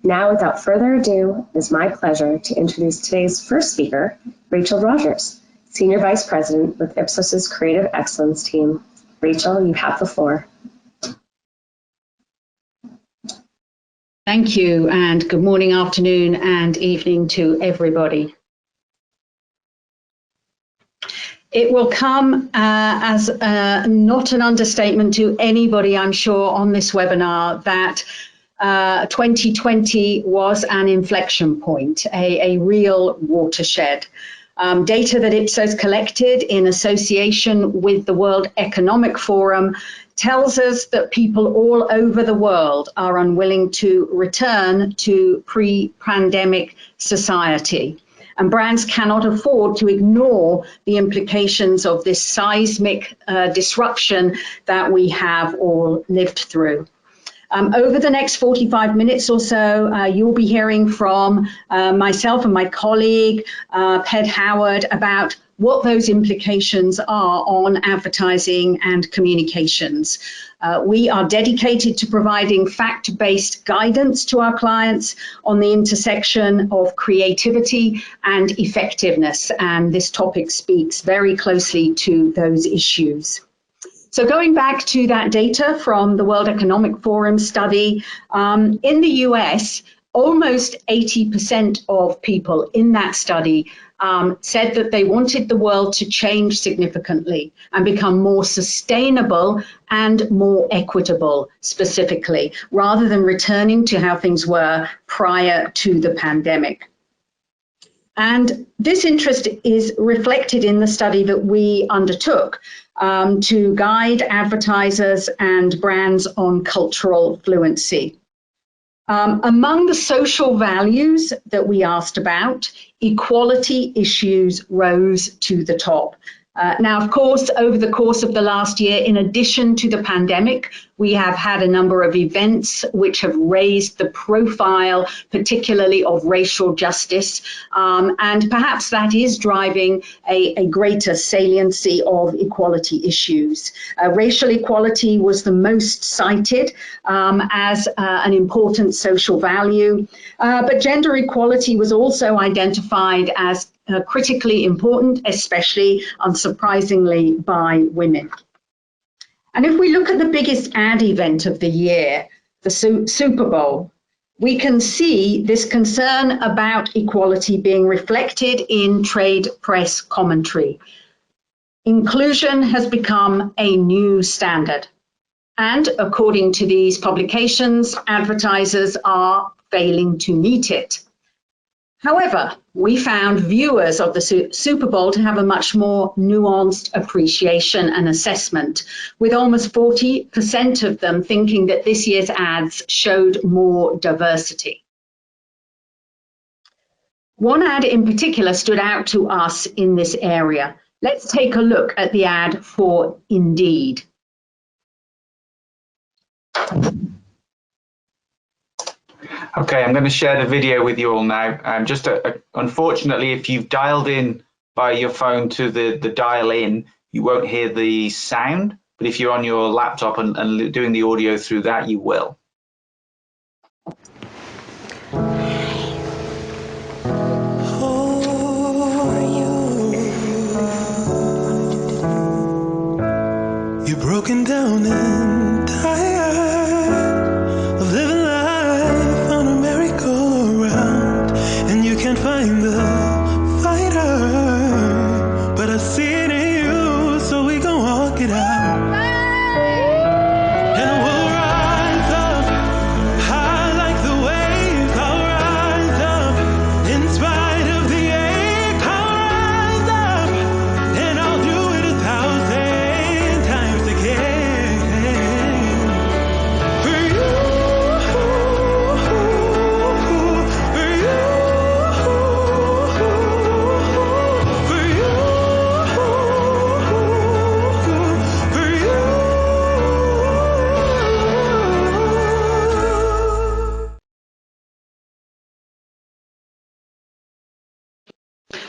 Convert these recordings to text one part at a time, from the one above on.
Now, without further ado, it is my pleasure to introduce today's first speaker, Rachel Rogers, Senior Vice President with Ipsos's Creative Excellence team. Rachel, you have the floor. Thank you, and good morning, afternoon, and evening to everybody. It will come as not an understatement to anybody, I'm sure, on this webinar that 2020 was an inflection point, a real watershed. Data that Ipsos collected in association with the World Economic Forum tells us that people all over the world are unwilling to return to pre-pandemic society. And brands cannot afford to ignore the implications of this seismic disruption that we have all lived through. Over the next 45 minutes or so, you'll be hearing from myself and my colleague, Ped Howard, about what those implications are on advertising and communications. We are dedicated to providing fact-based guidance to our clients on the intersection of creativity and effectiveness, and this topic speaks very closely to those issues. So going back to that data from the World Economic Forum study, in the US, almost 80% of people in that study said that they wanted the world to change significantly and become more sustainable and more equitable, specifically, rather than returning to how things were prior to the pandemic. And this interest is reflected in the study that we undertook to guide advertisers and brands on cultural fluency. Among the social values that we asked about, equality issues rose to the top. Now, of course, over the course of the last year, in addition to the pandemic, we have had a number of events which have raised the profile, particularly of racial justice, and perhaps that is driving a greater saliency of equality issues. Racial equality was the most cited as an important social value, but gender equality was also identified as critically important, especially unsurprisingly by women. And if we look at the biggest ad event of the year, the Super Bowl, we can see this concern about equality being reflected in trade press commentary. Inclusion has become a new standard. And according to these publications, advertisers are failing to meet it. However, we found viewers of the Super Bowl to have a much more nuanced appreciation and assessment, with almost 40% of them thinking that this year's ads showed more diversity. One ad in particular stood out to us in this area. Let's take a look at the ad for Indeed. Okay, I'm going to share the video with you all now. Unfortunately, if you've dialed in by your phone to the dial in, you won't hear the sound, but if you're on your laptop and doing the audio through that, you will. You're broken down and tired of living life on a merry-go-round, and you can't find the fighter, but I see it in you, so we gon' walk it out. And we'll rise up high like the waves. I'll rise up in spite of the ache. I'll rise up and I'll do it 1,000 times again. For you, for you, for you, for you.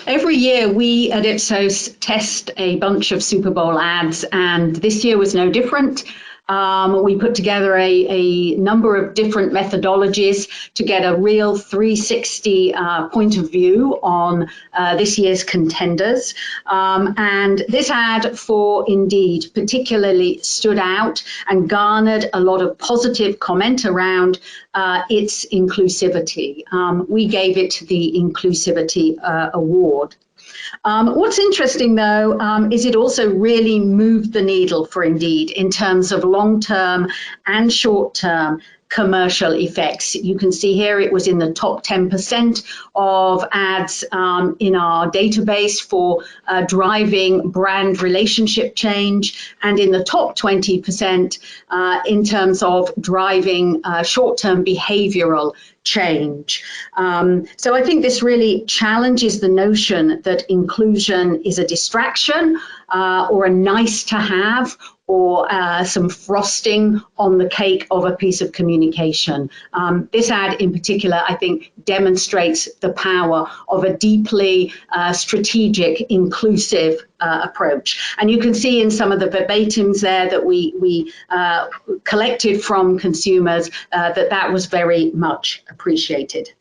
Every year we at Ipsos test a bunch of Super Bowl ads, and this year was no different. We put together a number of different methodologies to get a real 360 point of view on this year's contenders. And this ad for Indeed particularly stood out and garnered a lot of positive comment around its inclusivity. We gave it the Inclusivity Award. What's interesting, though, is it also really moved the needle for Indeed in terms of long-term and short-term commercial effects. You can see here it was in the top 10% of ads in our database for driving brand relationship change, and in the top 20% in terms of driving short-term behavioral change. So I think this really challenges the notion that inclusion is a distraction or a nice to have, or some frosting on the cake of a piece of communication. This ad in particular, I think, demonstrates the power of a deeply strategic, inclusive approach. And you can see in some of the verbatims there that we collected from consumers that was very much appreciated.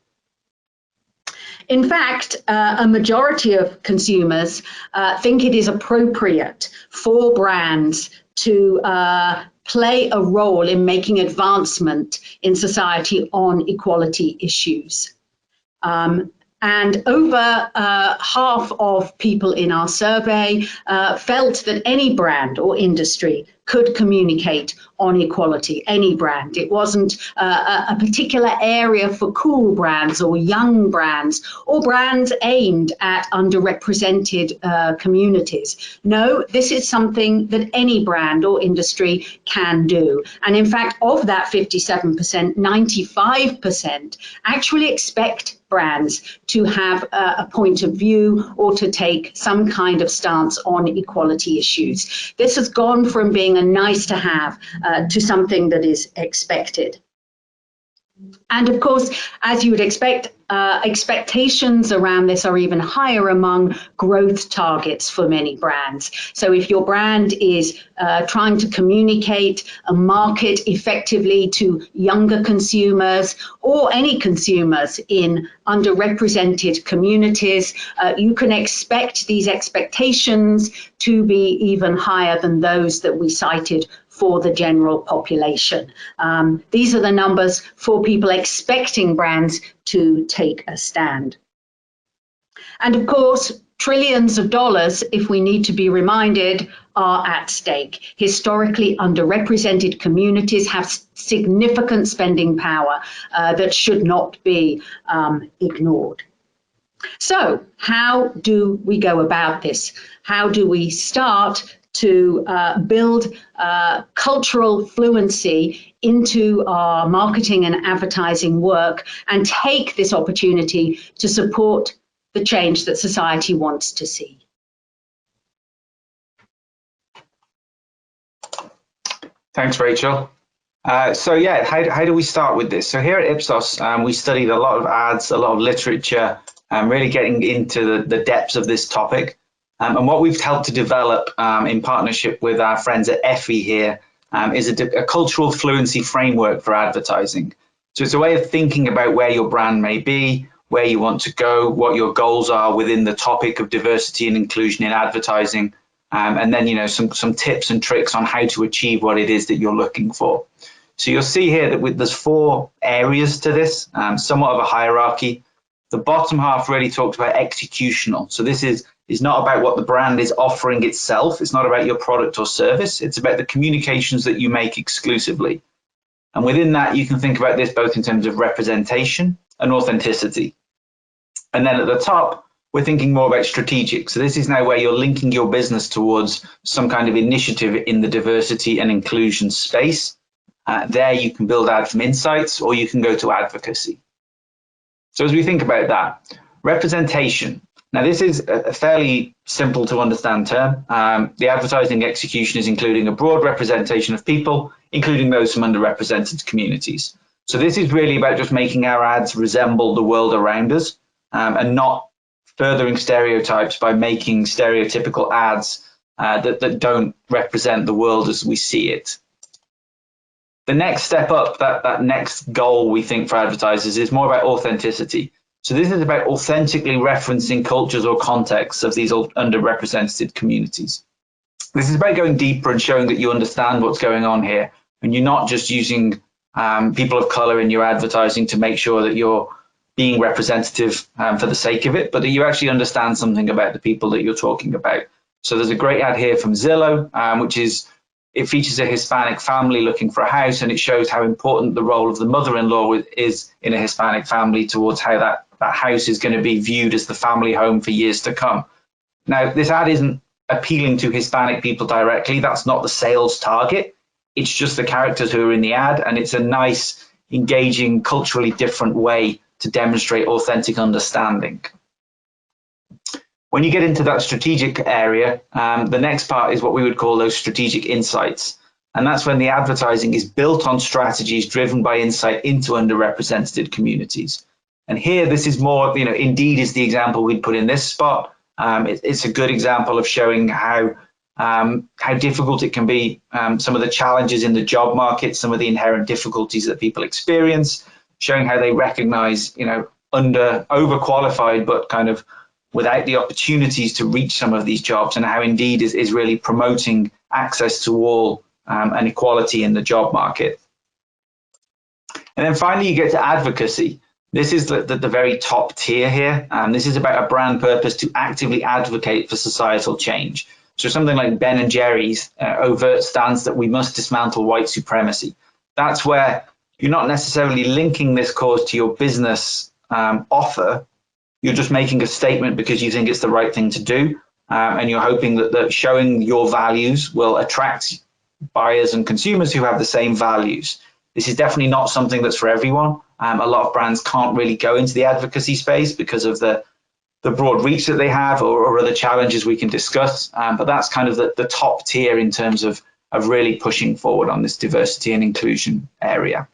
In fact, a majority of consumers think it is appropriate for brands to play a role in making advancement in society on equality issues. And over half of people in our survey felt that any brand or industry could communicate on equality, any brand. It wasn't a particular area for cool brands or young brands or brands aimed at underrepresented communities. No, this is something that any brand or industry can do. And in fact, of that 57%, 95% actually expect brands to have a point of view or to take some kind of stance on equality issues. This has gone from being a nice to have to something that is expected. And of course, as you would expect, expectations around this are even higher among growth targets for many brands. So if your brand is trying to communicate and market effectively to younger consumers or any consumers in underrepresented communities, you can expect these expectations to be even higher than those that we cited for the general population. These are the numbers for people expecting brands to take a stand. And of course, trillions of dollars, if we need to be reminded, are at stake. Historically underrepresented communities have significant spending power that should not be ignored. So how do we go about this? How do we start to build cultural fluency into our marketing and advertising work and take this opportunity to support the change that society wants to see? Thanks, Rachel. So yeah, how do we start with this? So here at Ipsos, we studied a lot of ads, a lot of literature, really getting into the depths of this topic. And what we've helped to develop in partnership with our friends at EFI here is a cultural fluency framework for advertising. So it's a way of thinking about where your brand may be, where you want to go, what your goals are within the topic of diversity and inclusion in advertising, and then some tips and tricks on how to achieve what it is that you're looking for. So you'll see here that there's 4 areas to this, somewhat of a hierarchy. The bottom half really talks about executional. So this is not about what the brand is offering itself. It's not about your product or service. It's about the communications that you make exclusively. And within that, you can think about this both in terms of representation and authenticity. And then at the top, we're thinking more about strategic. So this is now where you're linking your business towards some kind of initiative in the diversity and inclusion space. There you can build out from insights, or you can go to advocacy. So as we think about that, representation. Now, this is a fairly simple to understand term. The advertising execution is including a broad representation of people, including those from underrepresented communities. So this is really about just making our ads resemble the world around us and not furthering stereotypes by making stereotypical ads that don't represent the world as we see it. The next step up, that next goal we think for advertisers is more about authenticity. So this is about authentically referencing cultures or contexts of these underrepresented communities. This is about going deeper and showing that you understand what's going on here, and you're not just using people of color in your advertising to make sure that you're being representative for the sake of it, but that you actually understand something about the people that you're talking about. So there's a great ad here from Zillow, it features a Hispanic family looking for a house, and it shows how important the role of the mother-in-law is in a Hispanic family towards how that house is going to be viewed as the family home for years to come. Now, this ad isn't appealing to Hispanic people directly. That's not the sales target. It's just the characters who are in the ad, and it's a nice, engaging, culturally different way to demonstrate authentic understanding. When you get into that strategic area, the next part is what we would call those strategic insights. And that's when the advertising is built on strategies driven by insight into underrepresented communities. And here, this is more, Indeed is the example we'd put in this spot. It's a good example of showing how difficult it can be, some of the challenges in the job market, some of the inherent difficulties that people experience, showing how they recognize, overqualified, but kind of without the opportunities to reach some of these jobs, and how Indeed is really promoting access to all and equality in the job market. And then finally, you get to advocacy. This is the very top tier here. This is about a brand purpose to actively advocate for societal change. So something like Ben and Jerry's overt stance that we must dismantle white supremacy. That's where you're not necessarily linking this cause to your business offer. You're just making a statement because you think it's the right thing to do, and you're hoping that showing your values will attract buyers and consumers who have the same values. This is definitely not something that's for everyone. A lot of brands can't really go into the advocacy space because of the broad reach that they have, or other challenges we can discuss, but that's kind of the top tier in terms of really pushing forward on this diversity and inclusion area.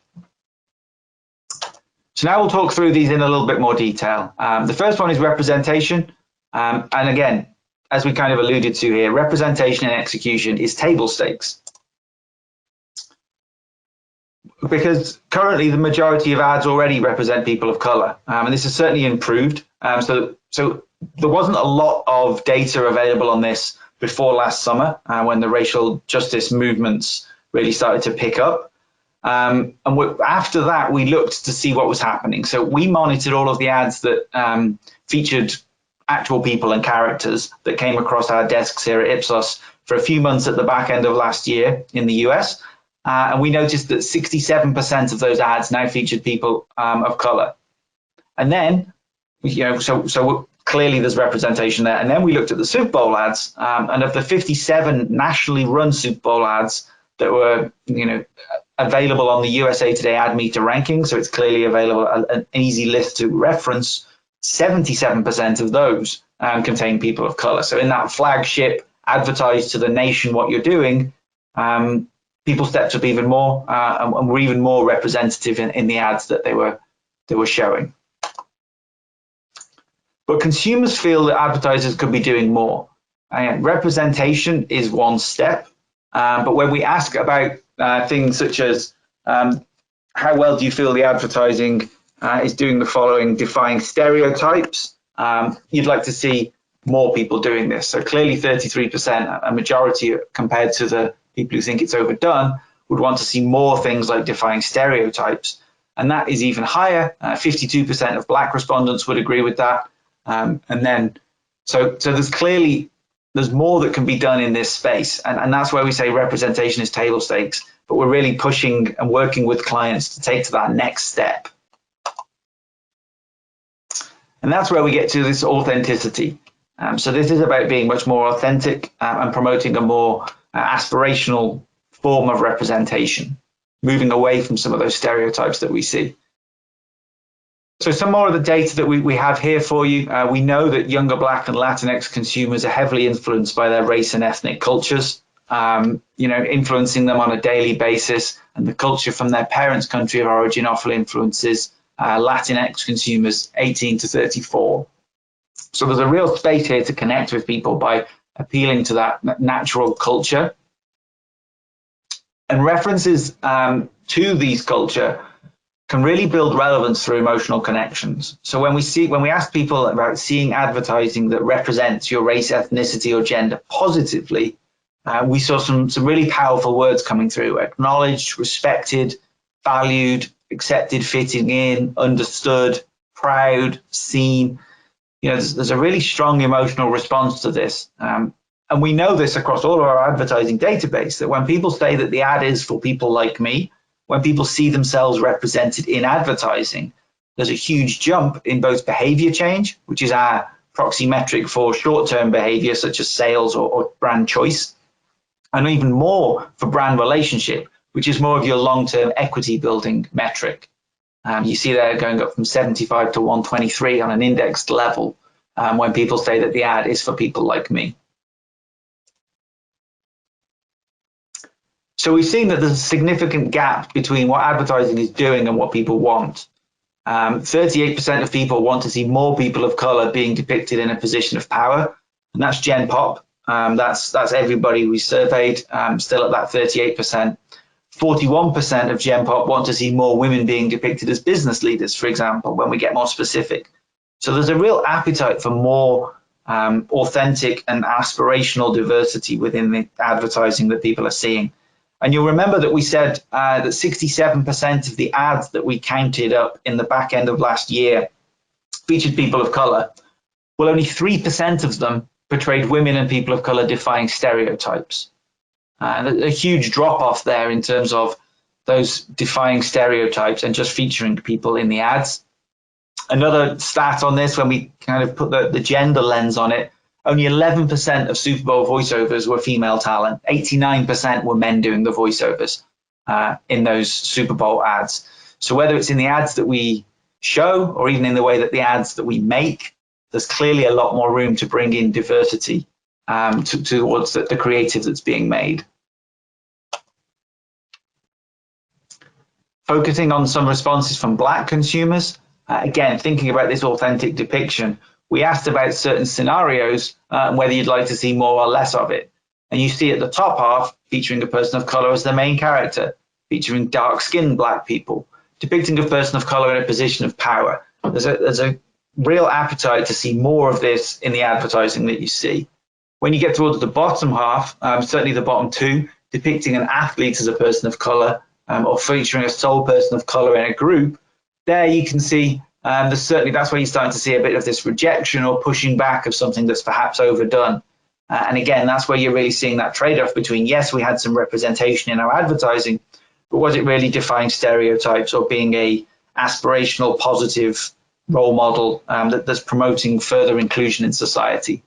So now we'll talk through these in a little bit more detail. The first one is representation. And again, as we kind of alluded to here, representation and execution is table stakes. Because currently the majority of ads already represent people of color. And this has certainly improved. So there wasn't a lot of data available on this before last summer, when the racial justice movements really started to pick up. After that, we looked to see what was happening. So we monitored all of the ads that featured actual people and characters that came across our desks here at Ipsos for a few months at the back end of last year in the US. And we noticed that 67% of those ads now featured people of color. And then, so clearly there's representation there. And then we looked at the Super Bowl ads, and of the 57 nationally run Super Bowl ads that were, available on the USA Today Ad Meter ranking, so it's clearly available, an easy list to reference, 77% of those contain people of color. So in that flagship, advertise to the nation what you're doing, people stepped up even more and were even more representative in the ads that they were showing. But consumers feel that advertisers could be doing more. Representation is one step, but when we ask about things such as how well do you feel the advertising is doing the following, defying stereotypes, you'd like to see more people doing this. So clearly 33%, a majority compared to the people who think it's overdone, would want to see more things like defying stereotypes. And that is even higher. 52% of Black respondents would agree with that. And then, so there's more that can be done in this space. And that's why we say representation is table stakes, but we're really pushing and working with clients to take to that next step. And that's where we get to this authenticity. So this is about being much more authentic and promoting a more aspirational form of representation, moving away from some of those stereotypes that we see. So some more of the data that we have here for you. We know that younger Black and Latinx consumers are heavily influenced by their race and ethnic cultures, influencing them on a daily basis, and the culture from their parents' country of origin often influences Latinx consumers 18 to 34. So there's a real space here to connect with people by appealing to that natural culture. And references to these culture can really build relevance through emotional connections. So when we ask people about seeing advertising that represents your race, ethnicity, or gender positively, we saw some really powerful words coming through: acknowledged, respected, valued, accepted, fitting in, understood, proud, seen. You know, there's a really strong emotional response to this. And we know this across all of our advertising database, that when people say that the ad is for people like me, when people see themselves represented in advertising, there's a huge jump in both behavior change, which is our proxy metric for short-term behavior such as sales or brand choice, and even more for brand relationship, which is more of your long-term equity building metric. You see there going up from 75 to 123 on an indexed level when people say that the ad is for people like me. So we've seen that there's a significant gap between what advertising is doing and what people want. 38% of people want to see more people of color being depicted in a position of power, and that's Gen Pop. That's everybody we surveyed, still at that 38%. 41% of Gen Pop want to see more women being depicted as business leaders, for example, when we get more specific. So there's a real appetite for more authentic and aspirational diversity within the advertising that people are seeing. And you'll remember that we said that 67% of the ads that we counted up in the back end of last year featured people of color. Well, only 3% of them portrayed women and people of color defying stereotypes. A huge drop off there in terms of those defying stereotypes and just featuring people in the ads. Another stat on this, when we kind of put the gender lens on it, only 11% of Super Bowl voiceovers were female talent. 89% were men doing the voiceovers in those Super Bowl ads. So whether it's in the ads that we show or even in the way that the ads that we make, there's clearly a lot more room to bring in diversity towards the creative that's being made. Focusing on some responses from Black consumers, again, thinking about this authentic depiction, we asked about certain scenarios and whether you'd like to see more or less of it. And you see at the top half, featuring a person of color as the main character, featuring dark-skinned Black people, depicting a person of color in a position of power. There's a real appetite to see more of this in the advertising that you see. When you get towards the bottom half, certainly the bottom two, depicting an athlete as a person of color or featuring a sole person of color in a group, there you can see that's where you're starting to see a bit of this rejection or pushing back of something that's perhaps overdone. And again, that's where you're really seeing that trade-off between, yes, we had some representation in our advertising, but was it really defying stereotypes or being a aspirational, positive role model that's promoting further inclusion in society?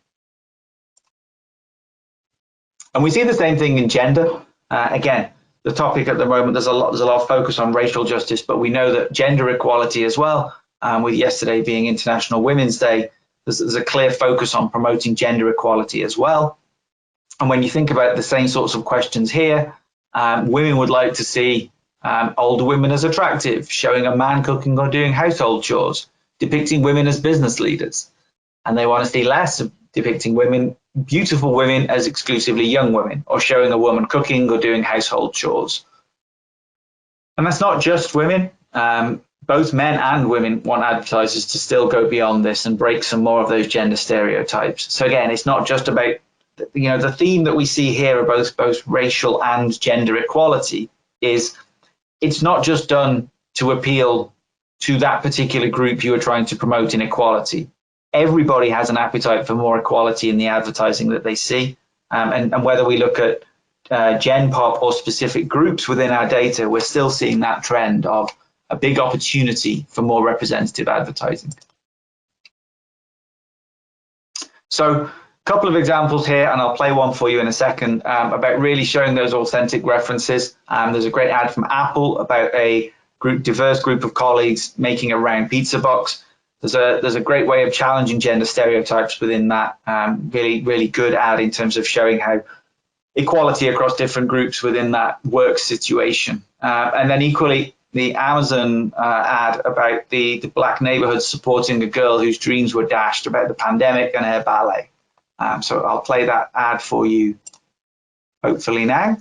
And we see the same thing in gender. Again, the topic at the moment, there's a lot of focus on racial justice, but we know that gender equality as well, with yesterday being International Women's Day, there's a clear focus on promoting gender equality as well. And when you think about the same sorts of questions here, women would like to see older women as attractive, showing a man cooking or doing household chores, depicting women as business leaders. And they want to see less of depicting women, beautiful women, as exclusively young women, or showing a woman cooking or doing household chores. And that's not just women. Both men and women want advertisers to still go beyond this and break some more of those gender stereotypes. So again, it's not just about, the theme that we see here of both racial and gender equality is it's not just done to appeal to that particular group you are trying to promote inequality. Everybody has an appetite for more equality in the advertising that they see. And whether we look at Gen Pop or specific groups within our data, we're still seeing that trend of a big opportunity for more representative advertising. So a couple of examples here, and I'll play one for you in a second, about really showing those authentic references. There's a great ad from Apple about a diverse group of colleagues making a round pizza box. There's a great way of challenging gender stereotypes within that. Really good ad in terms of showing how equality across different groups within that work situation. And then equally, the Amazon ad about the Black neighborhood supporting a girl whose dreams were dashed about the pandemic and her ballet. So I'll play that ad for you, hopefully now.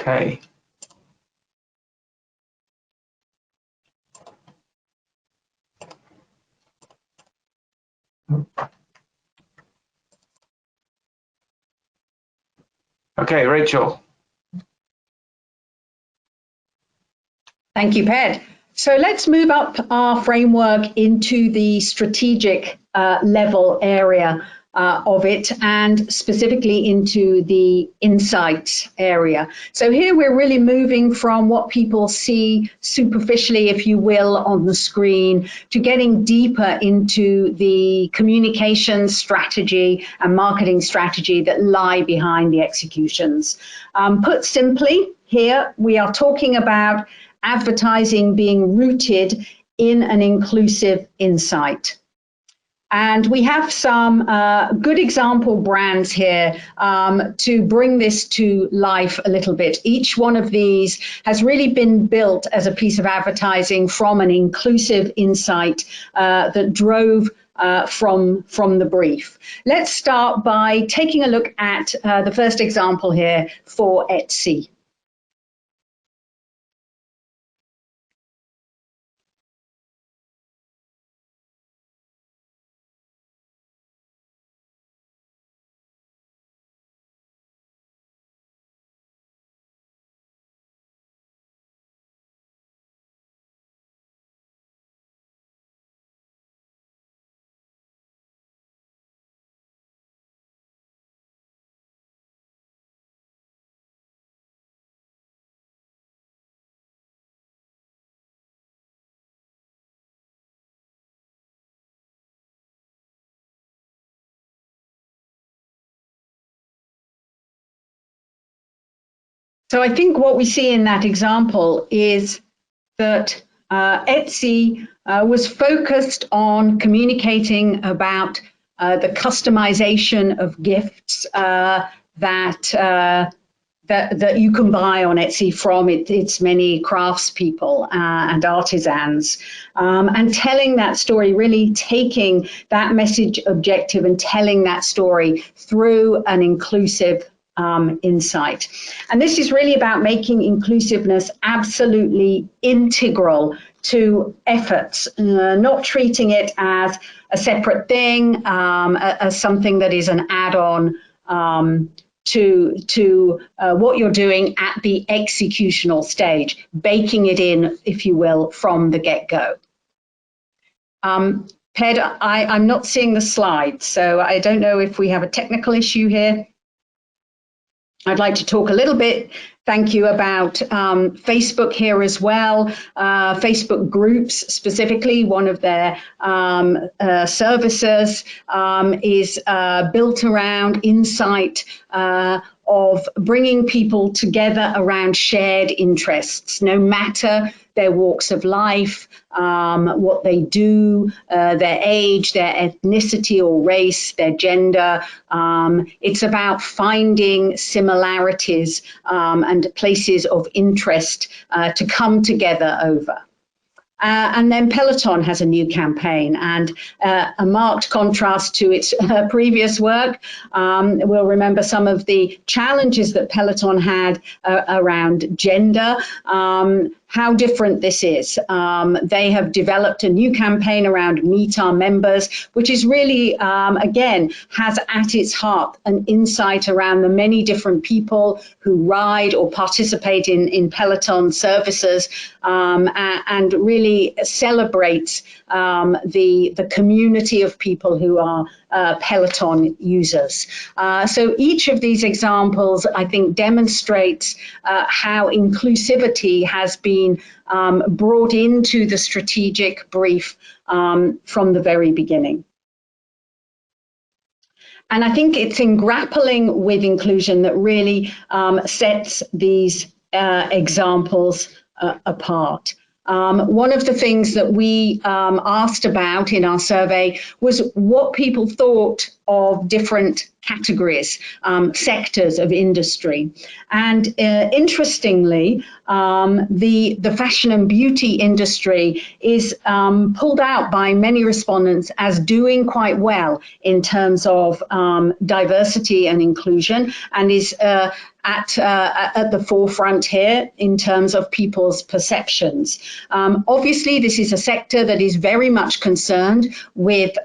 Okay. Okay, Rachel. Thank you, Ped. So let's move up our framework into the strategic level area of it, and specifically into the insights area. So here we're really moving from what people see superficially, if you will, on the screen, to getting deeper into the communication strategy and marketing strategy that lie behind the executions. Put simply, here we are talking about advertising being rooted in an inclusive insight. And we have some good example brands here to bring this to life a little bit. Each one of these has really been built as a piece of advertising from an inclusive insight that drove from the brief. Let's start by taking a look at the first example here for Etsy. So I think what we see in that example is that Etsy was focused on communicating about the customization of gifts that you can buy on Etsy from its many craftspeople and artisans, and telling that story, really taking that message objective and telling that story through an inclusive insight. And this is really about making inclusiveness absolutely integral to efforts, not treating it as a separate thing, as something that is an add-on to what you're doing at the executional stage, baking it in, if you will, from the get-go. Ped, I'm not seeing the slides, so I don't know if we have a technical issue here. I'd like to talk a little bit, thank you, about Facebook here as well. Facebook groups specifically, one of their services is built around insight of bringing people together around shared interests, no matter their walks of life, what they do, their age, their ethnicity or race, their gender. It's about finding similarities and places of interest to come together over. And then Peloton has a new campaign, and a marked contrast to its previous work. We'll remember some of the challenges that Peloton had around gender. How different this is. They have developed a new campaign around Meet Our Members, which is really, again, has at its heart an insight around the many different people who ride or participate in Peloton services, and really celebrates the community of people who are Peloton users. So each of these examples, I think, demonstrates how inclusivity has been brought into the strategic brief from the very beginning. And I think it's in grappling with inclusion that really sets these examples apart. One of the things that we asked about in our survey was what people thought of different categories, sectors of industry. And interestingly, the fashion and beauty industry is pulled out by many respondents as doing quite well in terms of diversity and inclusion, and is at the forefront here in terms of people's perceptions. Obviously, this is a sector that is very much concerned with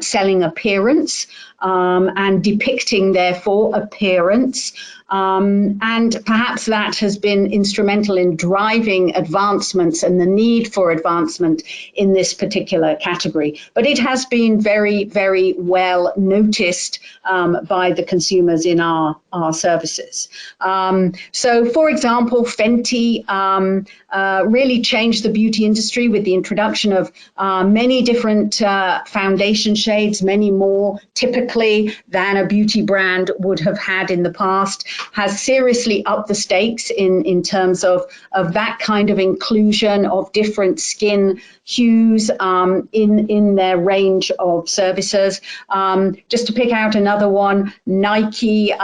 selling appearance and depicting, therefore, appearance. And perhaps that has been instrumental in driving advancements and the need for advancement in this particular category. But it has been very, very well noticed by the consumers in our services. So, for example, Fenty really changed the beauty industry with the introduction of many different foundation shades, many more typically than a beauty brand would have had in the past, has seriously upped the stakes in terms of that kind of inclusion of different skin hues in their range of services. Just to pick out another one, Nike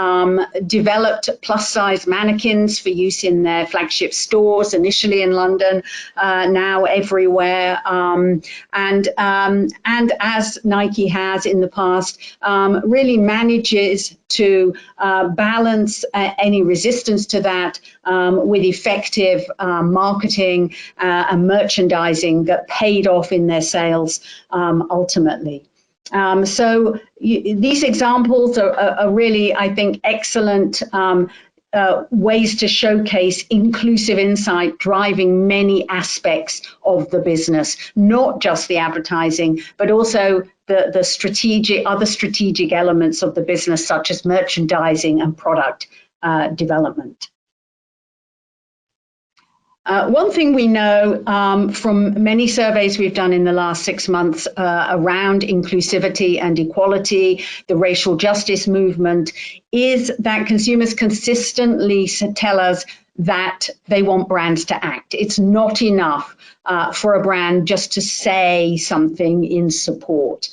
developed plus-size mannequins for use in their flagship stores, initially in London, now everywhere. And as Nike has in the past, really manages to balance any resistance to that with effective marketing and merchandising that paid off in their sales ultimately. So these examples are really, I think, excellent ways to showcase inclusive insight driving many aspects of the business, not just the advertising, but also the other strategic elements of the business, such as merchandising and product development. One thing we know from many surveys we've done in the last 6 months around inclusivity and equality, the racial justice movement, is that consumers consistently tell us that they want brands to act. It's not enough for a brand just to say something in support.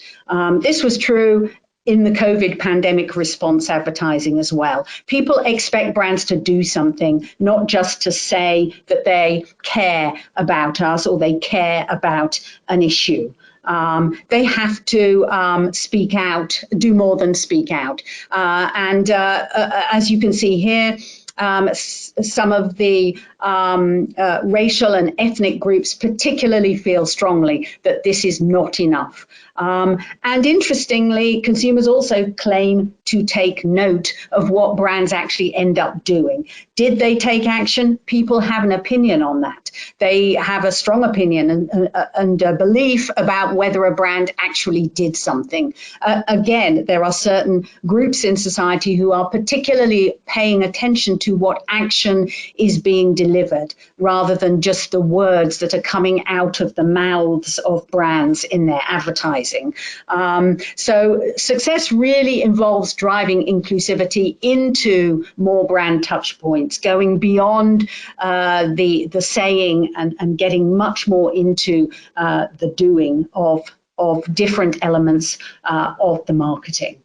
This was true in the COVID pandemic response advertising as well. People expect brands to do something, not just to say that they care about us or they care about an issue. They have to speak out, do more than speak out. And as you can see here, some of the racial and ethnic groups particularly feel strongly that this is not enough. And interestingly, consumers also claim to take note of what brands actually end up doing. Did they take action? People have an opinion on that. They have a strong opinion and a belief about whether a brand actually did something. Again, there are certain groups in society who are particularly paying attention to what action is being delivered, rather than just the words that are coming out of the mouths of brands in their advertising. So success really involves driving inclusivity into more brand touch points, going beyond the saying and getting much more into the doing of different elements of the marketing.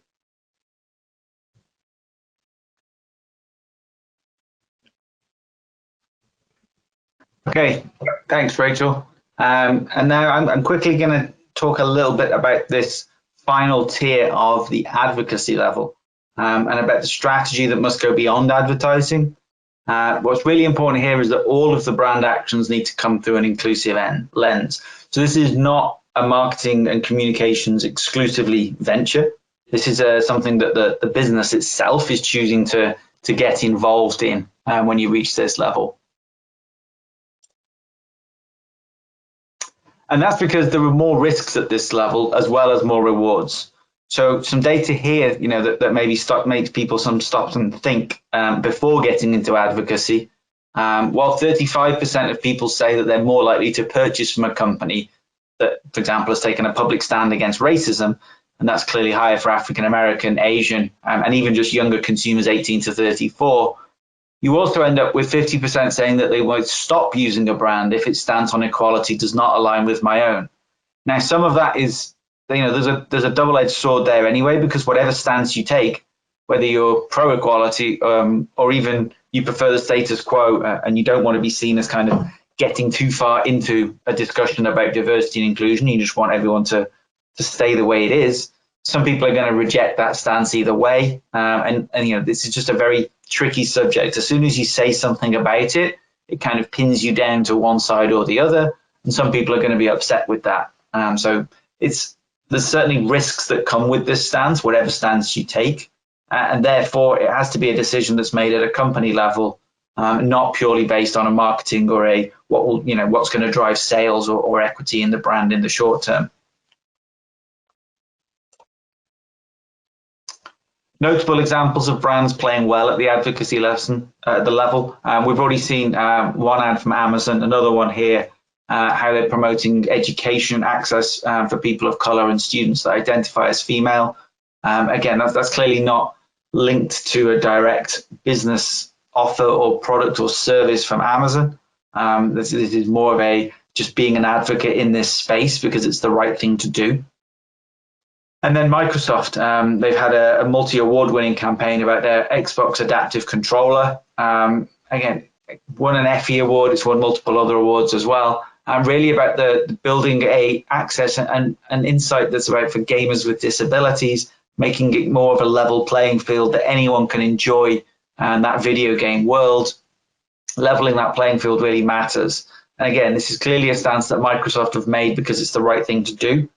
Okay, thanks, Rachel. And now I'm quickly going to talk a little bit about this final tier of the advocacy level and about the strategy that must go beyond advertising. What's really important here is that all of the brand actions need to come through an inclusive lens. So this is not a marketing and communications exclusively venture. This is something that the business itself is choosing to get involved in when you reach this level. And that's because there are more risks at this level as well as more rewards. So some data here, that maybe makes people stop and think before getting into advocacy. While 35% of people say that they're more likely to purchase from a company that, for example, has taken a public stand against racism, and that's clearly higher for African American, Asian, and even just younger consumers 18 to 34. You also end up with 50% saying that they won't stop using a brand if its stance on equality does not align with my own. Now, some of that is, there's a double-edged sword there anyway, because whatever stance you take, whether you're pro-equality or even you prefer the status quo and you don't want to be seen as kind of getting too far into a discussion about diversity and inclusion, you just want everyone to stay the way it is. Some people are going to reject that stance either way. And this is just a very tricky subject. As soon as you say something about it, it kind of pins you down to one side or the other, and some people are going to be upset with that. So there's certainly risks that come with this stance, whatever stance you take, and therefore it has to be a decision that's made at a company level, not purely based on a marketing or what's going to drive sales or equity in the brand in the short term. Notable examples of brands playing well at the advocacy level. We've already seen one ad from Amazon, another one here, how they're promoting education access for people of color and students that identify as female. Again, that's clearly not linked to a direct business offer or product or service from Amazon. This is more of just being an advocate in this space because it's the right thing to do. And then Microsoft, they've had a multi-award winning campaign about their Xbox Adaptive Controller. Again, won an Effie Award, it's won multiple other awards as well. Really about the building a access and insight that's about for gamers with disabilities, making it more of a level playing field that anyone can enjoy that video game world. Leveling that playing field really matters. And again, this is clearly a stance that Microsoft have made because it's the right thing to do.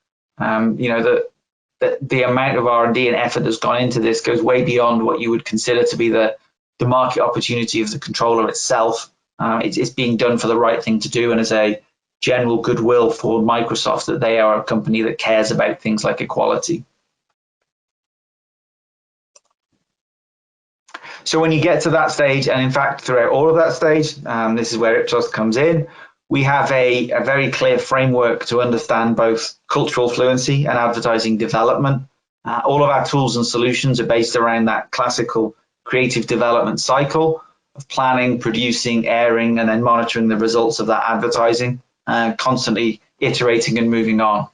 The amount of R&D and effort that's gone into this goes way beyond what you would consider to be the market opportunity of the controller itself. It's being done for the right thing to do and as a general goodwill for Microsoft that they are a company that cares about things like equality. So when you get to that stage, and in fact throughout all of that stage, this is where Ipsos comes in, we have a very clear framework to understand both cultural fluency and advertising development. All of our tools and solutions are based around that classical creative development cycle of planning, producing, airing, and then monitoring the results of that advertising, constantly iterating and moving on.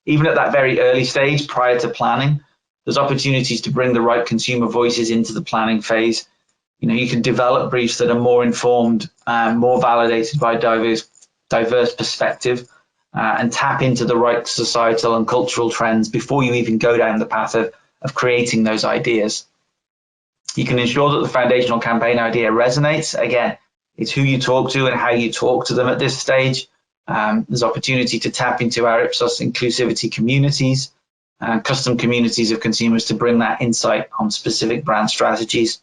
Even at that very early stage, prior to planning, there's opportunities to bring the right consumer voices into the planning phase. You can develop briefs that are more informed, more validated by diverse perspective, and tap into the right societal and cultural trends before you even go down the path of creating those ideas. You can ensure that the foundational campaign idea resonates. Again, it's who you talk to and how you talk to them at this stage. There's opportunity to tap into our Ipsos inclusivity communities, custom communities of consumers to bring that insight on specific brand strategies.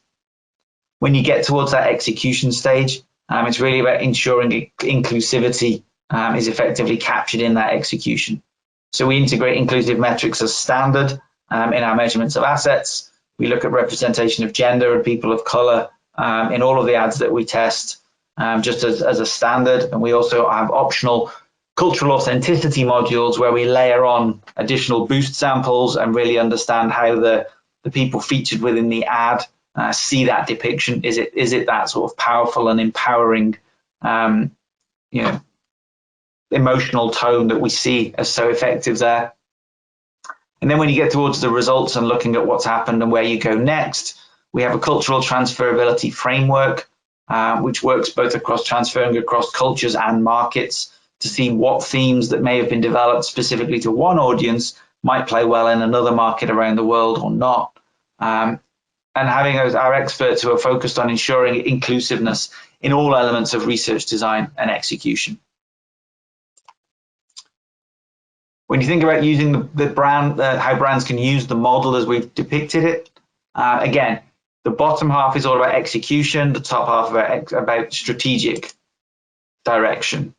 When you get towards that execution stage, it's really about ensuring inclusivity is effectively captured in that execution. So we integrate inclusive metrics as standard in our measurements of assets. We look at representation of gender and people of color in all of the ads that we test just as a standard. And we also have optional cultural authenticity modules where we layer on additional boost samples and really understand how the people featured within the ad see that depiction. Is it that sort of powerful and empowering, emotional tone that we see as so effective there? And then when you get towards the results and looking at what's happened and where you go next, we have a cultural transferability framework, which works both transferring across cultures and markets to see what themes that may have been developed specifically to one audience might play well in another market around the world or not. And having our experts who are focused on ensuring inclusiveness in all elements of research, design, and execution. When you think about using the brand, how brands can use the model as we've depicted it, again, the bottom half is all about execution, the top half about strategic direction.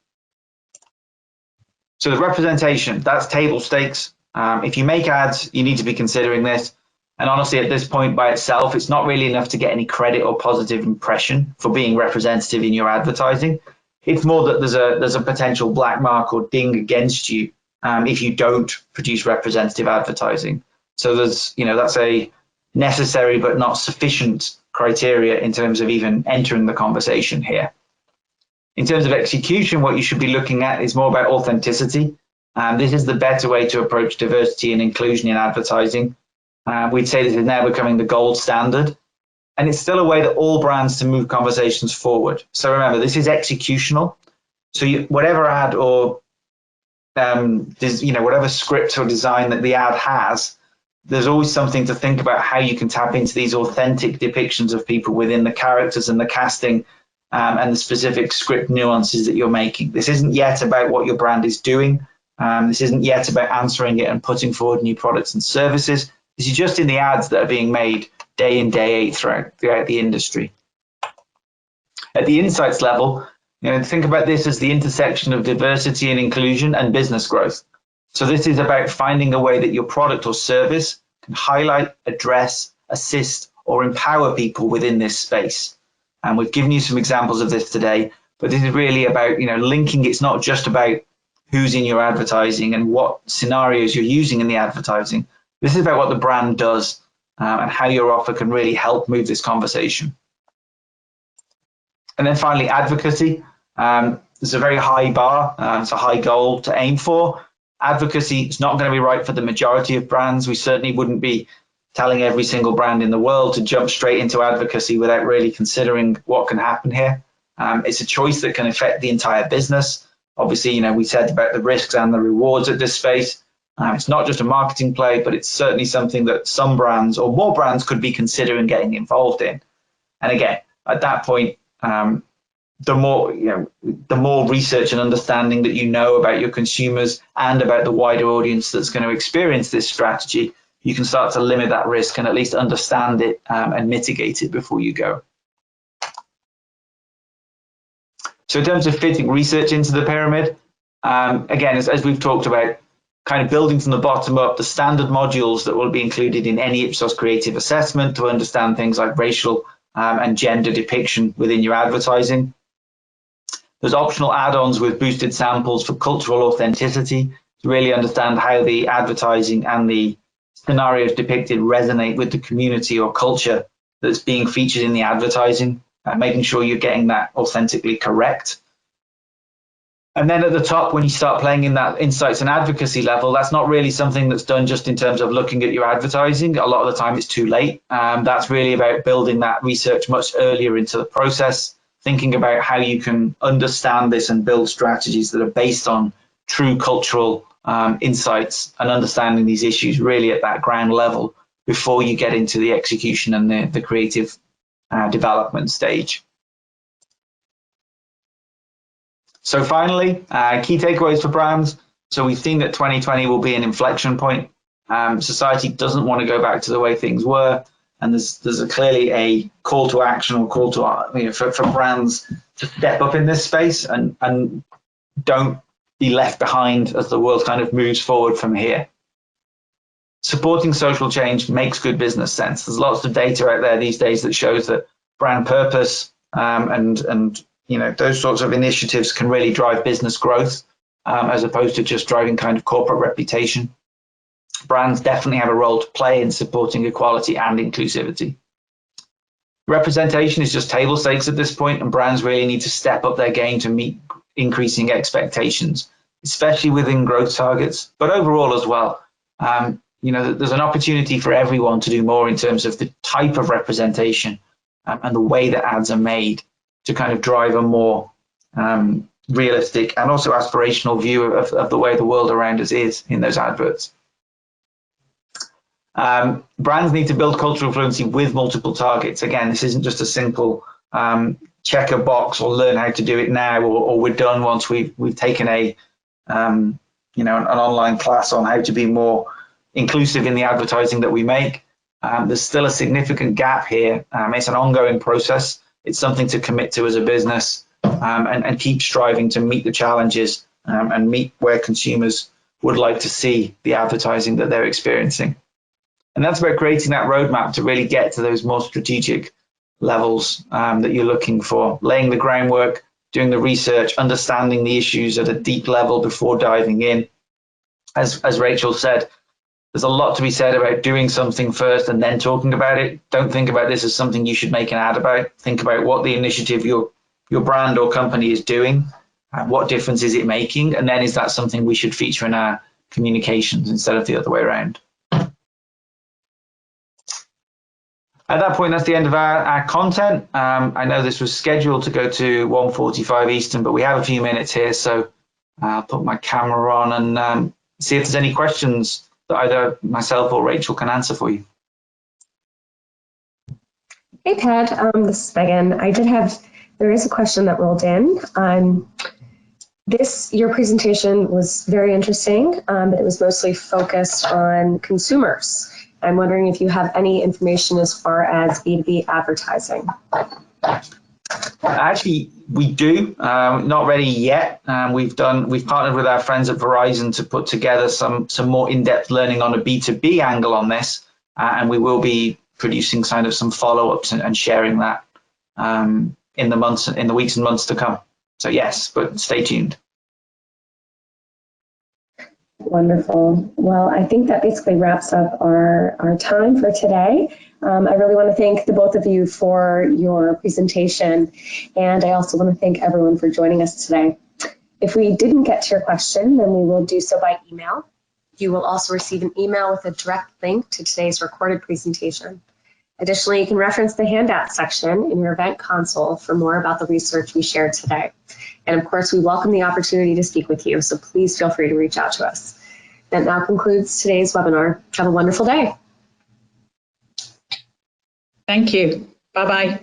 So the representation, that's table stakes. If you make ads, you need to be considering this. And honestly, at this point by itself, it's not really enough to get any credit or positive impression for being representative in your advertising. It's more that there's a potential black mark or ding against you if you don't produce representative advertising. So that's a necessary but not sufficient criteria in terms of even entering the conversation here. In terms of execution, what you should be looking at is more about authenticity. This is the better way to approach diversity and inclusion in advertising. We'd say this is now becoming the gold standard, and it's still a way that all brands to move conversations forward. So remember, this is executional. So whatever ad or whatever script or design that the ad has, there's always something to think about how you can tap into these authentic depictions of people within the characters and the casting and the specific script nuances that you're making. This isn't yet about what your brand is doing. This isn't yet about answering it and putting forward new products and services. This is just in the ads that are being made day in, day out throughout the industry. At the insights level, think about this as the intersection of diversity and inclusion and business growth. So this is about finding a way that your product or service can highlight, address, assist, or empower people within this space. And we've given you some examples of this today, but this is really about, linking. It's not just about who's in your advertising and what scenarios you're using in the advertising. This is about what the brand does and how your offer can really help move this conversation. And then finally, advocacy. It's a very high bar. It's a high goal to aim for. Advocacy is not going to be right for the majority of brands. We certainly wouldn't be telling every single brand in the world to jump straight into advocacy without really considering what can happen here. It's a choice that can affect the entire business. Obviously, we said about the risks and the rewards at this space. It's not just a marketing play, but it's certainly something that some brands or more brands could be considering getting involved in. And again, at that point, the more research and understanding that you know about your consumers and about the wider audience that's going to experience this strategy, you can start to limit that risk and at least understand it and mitigate it before you go. So in terms of fitting research into the pyramid, again, as we've talked about, kind of building from the bottom up, the standard modules that will be included in any Ipsos creative assessment to understand things like racial and gender depiction within your advertising. There's optional add-ons with boosted samples for cultural authenticity to really understand how the advertising and the scenarios depicted resonate with the community or culture that's being featured in the advertising, making sure you're getting that authentically correct. And then at the top, when you start playing in that insights and advocacy level, that's not really something that's done just in terms of looking at your advertising. A lot of the time it's too late. That's really about building that research much earlier into the process, thinking about how you can understand this and build strategies that are based on true cultural insights and understanding these issues really at that ground level before you get into the execution and the creative development stage. So finally, key takeaways for brands. So we've seen that 2020 will be an inflection point. Society doesn't want to go back to the way things were. And there's clearly a call to action or call to for brands to step up in this space and don't be left behind as the world kind of moves forward from here. Supporting social change makes good business sense. There's lots of data out there these days that shows that brand purpose and those sorts of initiatives can really drive business growth as opposed to just driving kind of corporate reputation. Brands definitely have a role to play in supporting equality and inclusivity. Representation is just table stakes at this point, and brands really need to step up their game to meet increasing expectations, especially within growth targets, but overall as well. There's an opportunity for everyone to do more in terms of the type of representation and the way that ads are made to kind of drive a more realistic and also aspirational view of the way the world around us is in those adverts. Brands need to build cultural fluency with multiple targets. Again, this isn't just a simple check a box or learn how to do it now, or we're done once we've taken an online class on how to be more inclusive in the advertising that we make. There's still a significant gap here. It's an ongoing process. It's something to commit to as a business and keep striving to meet the challenges and meet where consumers would like to see the advertising that they're experiencing. And that's about creating that roadmap to really get to those more strategic levels that you're looking for, laying the groundwork, doing the research, understanding the issues at a deep level before diving in. As Rachel said, there's a lot to be said about doing something first and then talking about it. Don't think about this as something you should make an ad about. Think about what the initiative your brand or company is doing, what difference is it making, and then is that something we should feature in our communications instead of the other way around. At that point, that's the end of our content. I know this was scheduled to go to 1:45 Eastern, but we have a few minutes here, so I'll put my camera on and see if there's any questions that either myself or Rachel can answer for you. Hey, Pat. This is Megan. There is a question that rolled in. Your presentation was very interesting, but it was mostly focused on consumers. I'm wondering if you have any information as far as B2B advertising. Actually, we do. Not ready yet. We've partnered with our friends at Verizon to put together some more in-depth learning on a B2B angle on this, and we will be producing kind of some follow-ups and sharing that in the weeks and months to come. So yes, but stay tuned. Wonderful. Well, I think that basically wraps up our time for today. I really want to thank the both of you for your presentation, and I also want to thank everyone for joining us today. If we didn't get to your question, then we will do so by email. You will also receive an email with a direct link to today's recorded presentation. Additionally, you can reference the handout section in your event console for more about the research we shared today. And of course, we welcome the opportunity to speak with you, so please feel free to reach out to us. That now concludes today's webinar. Have a wonderful day. Thank you. Bye-bye.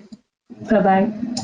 Bye-bye.